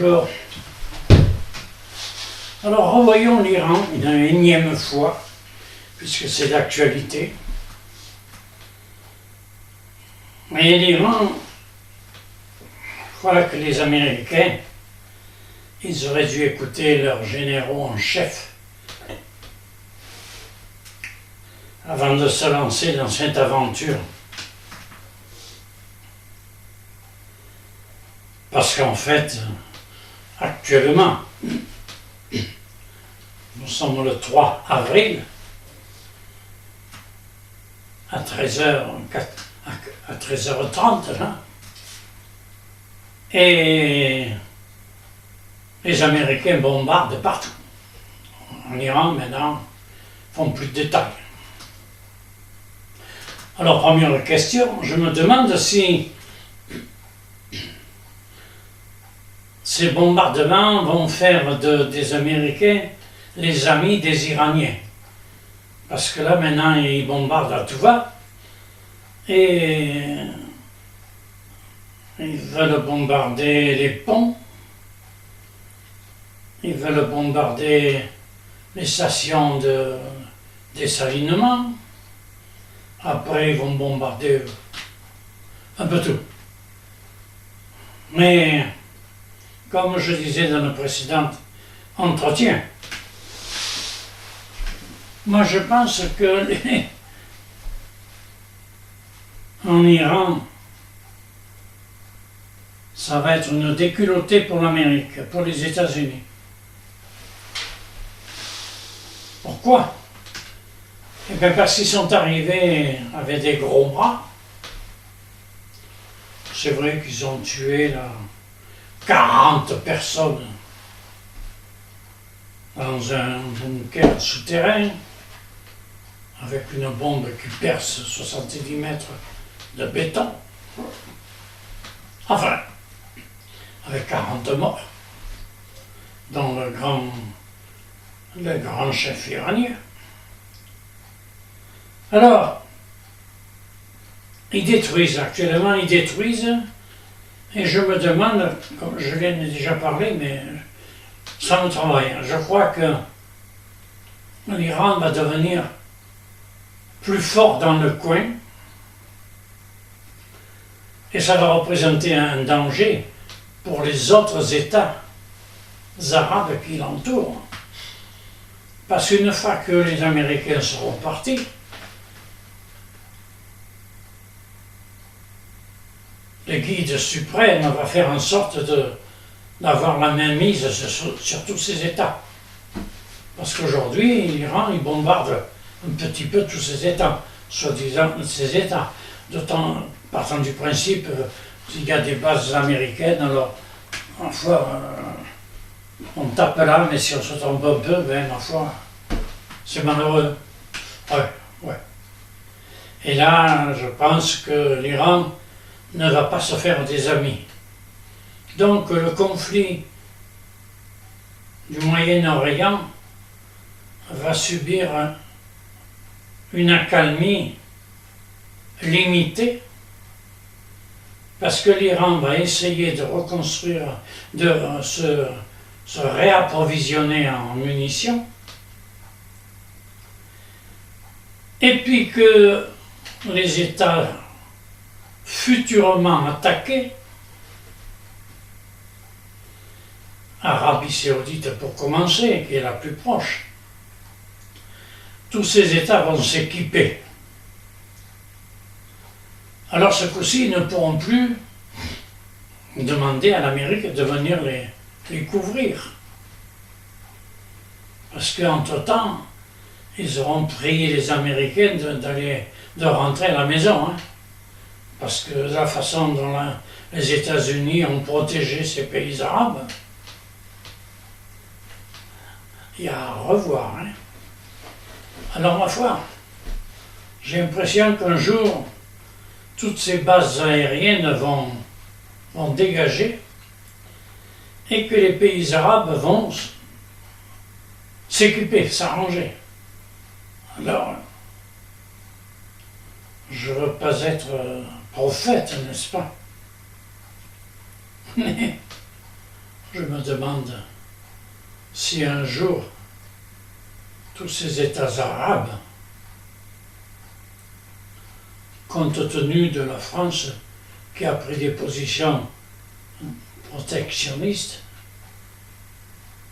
Bonjour. Alors revoyons l'Iran une énième fois, puisque c'est d'actualité. Mais l'Iran, je crois que les Américains, ils auraient dû écouter leurs généraux en chef avant de se lancer dans cette aventure. Parce qu'en fait, actuellement, nous sommes le 3 avril, à 13h30, là, et les Américains bombardent partout. En Iran, maintenant, ils font plus de détails. Alors, première question, je me demande si ces bombardements vont faire des Américains les amis des Iraniens. Parce que là, maintenant, ils bombardent à tout va. Et ils veulent bombarder les ponts. Ils veulent bombarder les stations de dessalement. Après, ils vont bombarder un peu tout. Mais, comme je disais dans le précédent entretien, moi je pense que en Iran, ça va être une déculottée pour l'Amérique, pour les États-Unis. Pourquoi? Eh bien parce qu'ils sont arrivés avec des gros bras. C'est vrai qu'ils ont tué là 40 personnes dans un bunker souterrain avec une bombe qui perce 70 mètres de béton. Enfin, avec 40 morts, dont le grand chef iranien. Alors, actuellement, ils détruisent, et je me demande, comme je l'ai déjà parlé, mais ça me travaille. Je crois que l'Iran va devenir plus fort dans le coin, et ça va représenter un danger pour les autres États arabes qui l'entourent. Parce qu'une fois que les Américains seront partis, le guide suprême va faire en sorte d'avoir la main mise sur tous ces États. Parce qu'aujourd'hui, l'Iran, il bombarde un petit peu tous ces États, soi-disant ces États. D'autant, partant du principe qu'il y a des bases américaines, alors, ma foi, on tape là, mais si on se trompe un peu, ben, ma foi, c'est malheureux. Ouais. Et là, je pense que l'Iran ne va pas se faire des amis. Donc le conflit du Moyen-Orient va subir une accalmie limitée parce que l'Iran va essayer de reconstruire, de se réapprovisionner en munitions, et puis que les États futurement attaqués, Arabie Saoudite pour commencer, qui est la plus proche, tous ces États vont s'équiper. Alors ce coup-ci, ils ne pourront plus demander à l'Amérique de venir les couvrir. Parce qu'entre-temps, ils auront prié les Américains de rentrer à la maison. Parce que la façon dont les États-Unis ont protégé ces pays arabes, il y a à revoir. Alors ma foi, j'ai l'impression qu'un jour, toutes ces bases aériennes vont dégager et que les pays arabes vont s'équiper, s'arranger. Alors, je ne veux pas être prophète, n'est-ce pas? Mais je me demande si un jour tous ces États arabes, compte tenu de la France qui a pris des positions protectionnistes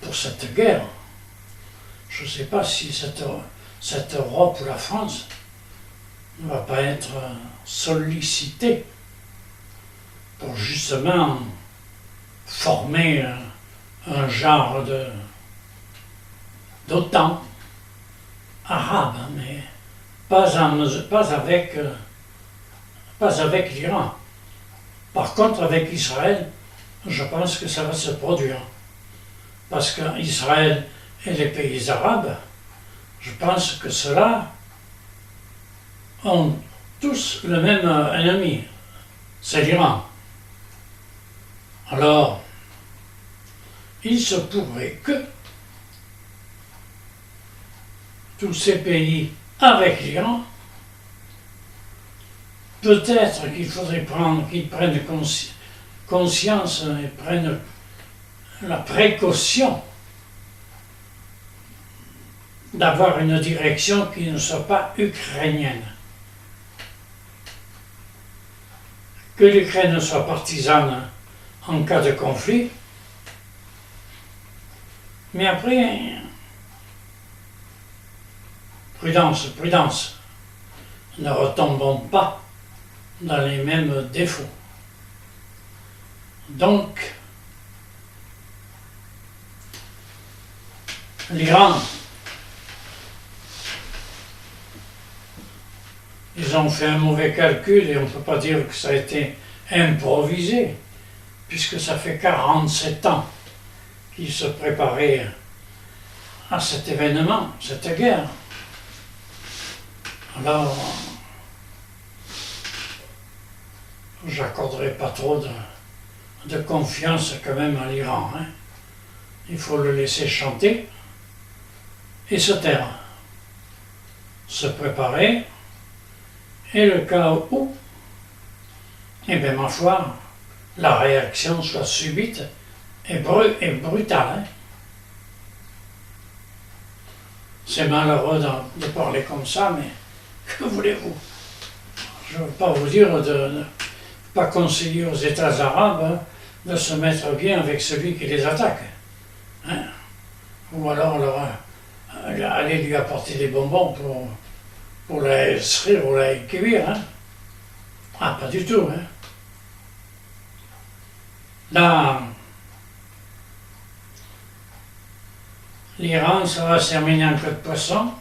pour cette guerre, je ne sais pas si cette Europe ou la France ne va pas être sollicitée pour justement former un genre d'OTAN arabe, mais pas avec l'Iran. Par contre, avec Israël, je pense que ça va se produire. Parce qu'Israël et les pays arabes, je pense que ceux-là ont tous le même ennemi, c'est l'Iran. Alors, il se pourrait que tous ces pays avec l'Iran, peut-être qu'il faudrait qu'ils prennent conscience et prennent la précaution d'avoir une direction qui ne soit pas ukrainienne. Que l'Ukraine soit partisane en cas de conflit, mais après, prudence, prudence, ne retombons pas dans les mêmes défauts. Donc, l'Iran, ils ont fait un mauvais calcul et on ne peut pas dire que ça a été improvisé, puisque ça fait 47 ans qu'ils se préparaient à cet événement, cette guerre. Alors, j'accorderai pas trop de confiance quand même à l'Iran. Hein. Il faut le laisser chanter et se taire. Se préparer, et le cas où, eh bien ma foi, la réaction soit subite et brutale. Hein. C'est malheureux de parler comme ça, mais que voulez-vous? Je ne veux pas vous dire de ne pas conseiller aux États arabes hein, de se mettre bien avec celui qui les attaque. Hein. Ou alors aller lui apporter des bonbons pour la rire ou la cuire. Hein. Ah, pas du tout. Hein. Là, l'Iran, ça va se terminer en queue de poisson.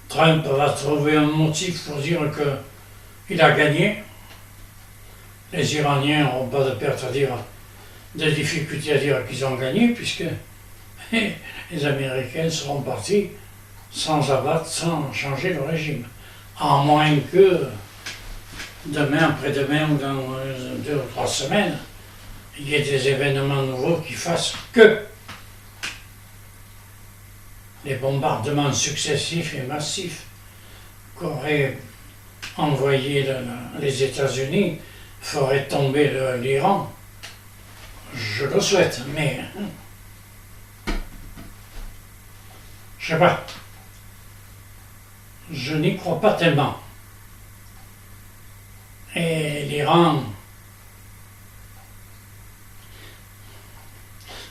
Trump va trouver un motif pour dire qu'il a gagné. Les Iraniens n'auront pas de perte à dire, de difficulté à dire qu'ils ont gagné, puisque les Américains seront partis sans abattre, sans changer le régime. À moins que demain, après-demain ou dans 2 ou 3 semaines, il y ait des événements nouveaux qui fassent que les bombardements successifs et massifs qu'auraient envoyé les États-Unis feraient tomber l'Iran. Je le souhaite, mais je sais pas. Je n'y crois pas tellement. Et l'Iran,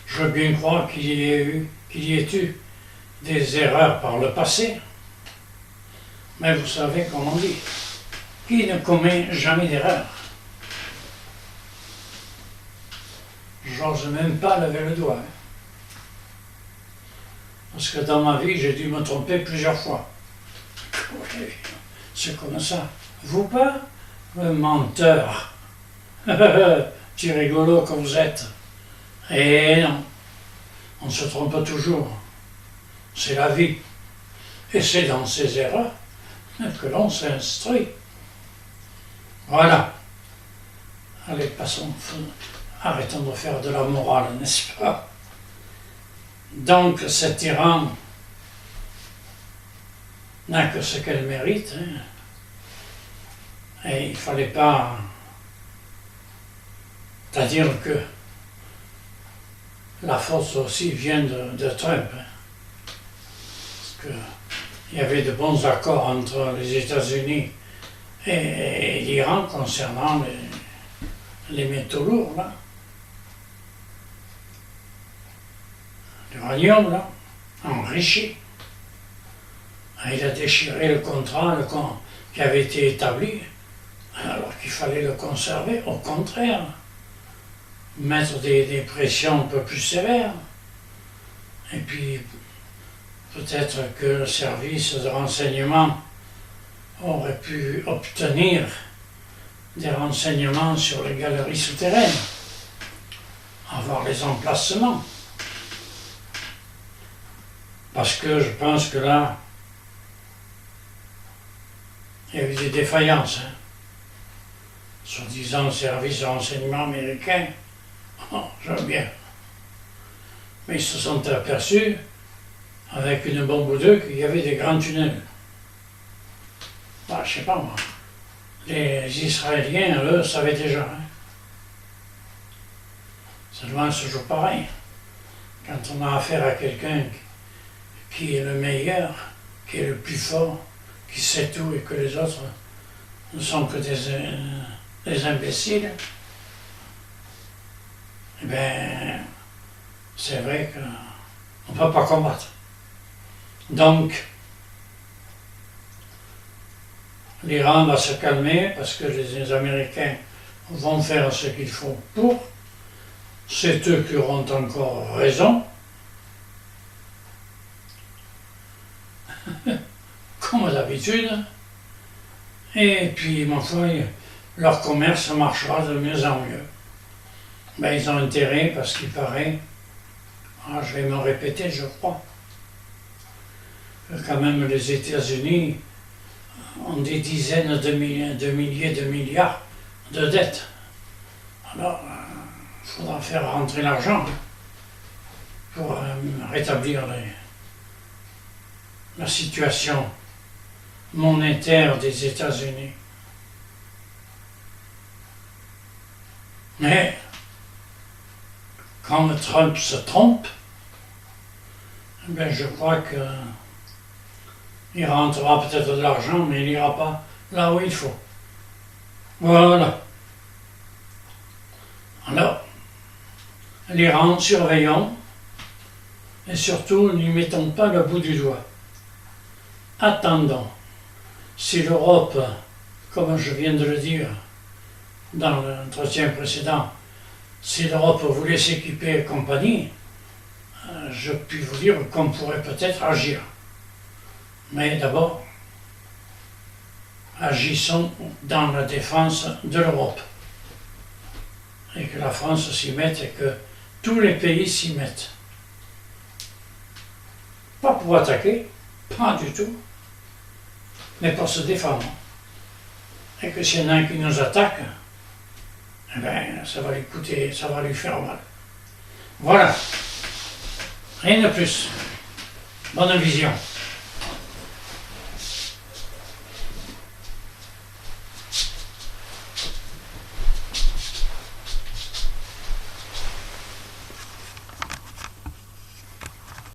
je veux bien croire qu'il y ait eu des erreurs par le passé, mais vous savez comment on dit, qui ne commet jamais d'erreur? J'ose même pas lever le doigt. Hein. Parce que dans ma vie, j'ai dû me tromper plusieurs fois. C'est comme ça. Vous pas? Menteur. Petit rigolo que vous êtes. Et non, on se trompe toujours. C'est la vie. Et c'est dans ces erreurs que l'on s'instruit. Voilà. Allez, passons. Arrêtons de faire de la morale, n'est-ce pas? Donc, cet Iran n'a que ce qu'elle mérite. Hein. Et il ne fallait pas C'est-à-dire que la force aussi vient de Trump. Hein. Parce qu'il y avait de bons accords entre les États-Unis et l'Iran concernant les métaux lourds, là. L'uranium, là, enrichi. Il a déchiré le contrat qui avait été établi, alors qu'il fallait le conserver. Au contraire, mettre des pressions un peu plus sévères. Et puis, peut-être que le service de renseignement aurait pu obtenir des renseignements sur les galeries souterraines, avoir les emplacements. Parce que je pense que là, il y a eu des défaillances. Hein. Soi-disant service de renseignement américain, oh, j'aime bien. Mais ils se sont aperçus, avec une bombe ou deux, qu'il y avait des grands tunnels. Bah, je sais pas moi. Les Israéliens, eux, savaient déjà. Hein. Seulement, c'est toujours pareil. Quand on a affaire à quelqu'un qui est le meilleur, qui est le plus fort, qui sait tout et que les autres ne sont que des imbéciles, eh bien, c'est vrai qu'on ne peut pas combattre. Donc, l'Iran va se calmer parce que les Américains vont faire ce qu'il faut pour. C'est eux qui auront encore raison. Comme d'habitude. Et puis, ma foi, leur commerce marchera de mieux en mieux. Ben, ils ont intérêt parce qu'il paraît, je vais me répéter, je crois, que quand même les États-Unis ont des dizaines de milliers de milliards de dettes. Alors, il faudra faire rentrer l'argent pour rétablir la situation monétaire des États-Unis. Mais, quand Trump se trompe, je crois qu'il rentrera peut-être de l'argent, mais il n'ira pas là où il faut. Voilà. Alors, l'Iran, surveillons, et surtout, n'y mettons pas le bout du doigt. Attendons. Si l'Europe, comme je viens de le dire dans l'entretien précédent, si l'Europe voulait s'équiper et compagnie, je puis vous dire qu'on pourrait peut-être agir. Mais d'abord, agissons dans la défense de l'Europe. Et que la France s'y mette et que tous les pays s'y mettent. Pas pour attaquer, pas du tout, mais pour se défendre. Et que s'il y en a un qui nous attaque, eh bien, ça va lui coûter, ça va lui faire mal. Voilà. Rien de plus. Bonne vision.